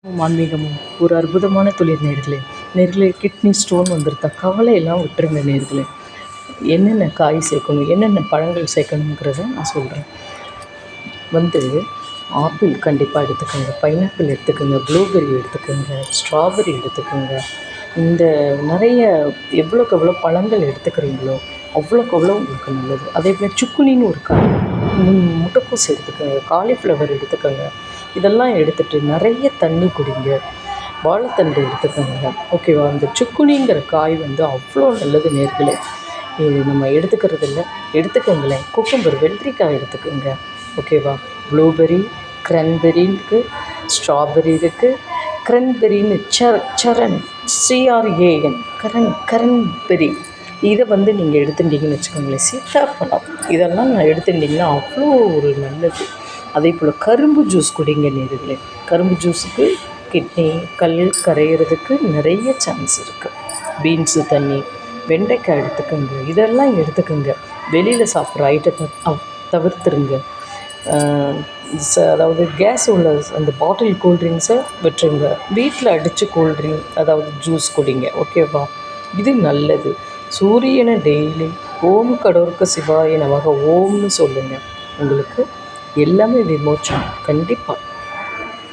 ஆன்மீகமும் ஒரு அற்புதமான தொழில் நேர்களே. நேர்களே, கிட்னி ஸ்டோன் வந்துருத்தா கவலையெல்லாம் விட்டுருங்க நேர்களே. என்னென்ன காய் சேர்க்கணும், என்னென்ன பழங்கள் சேர்க்கணுங்கிறத நான் சொல்கிறேன். ஆப்பிள் கண்டிப்பாக எடுத்துக்கோங்க, பைனாப்பிள் எடுத்துக்கோங்க, ப்ளூபெர்ரி எடுத்துக்கோங்க, ஸ்ட்ராபெர்ரி எடுத்துக்கோங்க. இந்த நிறைய எவ்வளோக்கு எவ்வளோ பழங்கள் எடுத்துக்கிறீங்களோ அவ்வளோக்கு அவ்வளோ உங்களுக்கு நல்லது. அதே போல் சுக்குனின்னு ஒரு காய், முட்டைக்கோஸ் எடுத்துக்கோங்க, காலிஃப்ளவர் எடுத்துக்கோங்க. இதெல்லாம் எடுத்துகிட்டு நிறைய தண்ணி குடிங்க. வாழைத்தண்டு எடுத்துக்கோங்க, ஓகேவா. அந்த சுக்குனிங்கிற காய் அவ்வளோ நல்லது நேர்களே. இது நம்ம எடுத்துக்கிறதில்ல, எடுத்துக்கோங்களேன். குக்கும்பர், வெள்ளரிக்காய் எடுத்துக்கோங்க, ஓகேவா. ப்ளூபெர்ரி, க்ரன்பெர்ரி இருக்குது, ஸ்ட்ராபெர்ரி இருக்குது. க்ரன்பெர்ரின்னு சரண் CRAN கரன்பெர்ரி. இதை நீங்கள் எடுத்துட்டிங்கன்னு வச்சுக்கோங்களேன். சீத்தாப்பழம், இதெல்லாம் நான் எடுத்துட்டிங்கன்னா அவ்வளோ ஒரு நல்லது. அதே போல் கரும்பு ஜூஸ் குடிங்க நேர்களே. கரும்பு ஜூஸுக்கு கிட்னி கல் கரையிறதுக்கு நிறைய சான்ஸ் இருக்குது. பீன்ஸு தண்ணி, வெண்டைக்காய் எடுத்துக்கோங்க, இதெல்லாம் எடுத்துக்கோங்க. வெளியில் சாப்பிட்ற ஐட்டத்தை தவிர்த்துருங்க. அதாவது கேஸ் உள்ள அந்த பாட்டில் கூல்ட்ரிங்க்ஸை விட்டுருங்க. வீட்டில் அடித்து கூல்ட்ரிங்க், அதாவது ஜூஸ் குடிங்க, ஓகேவா. இது நல்லது. சூரியனை டெய்லி ஓம் கடோர்க்க சிவாய நமக ஓம்னு சொல்லுங்கள். உங்களுக்கு எல்லாமே விமோச்சனம் கண்டிப்பாக.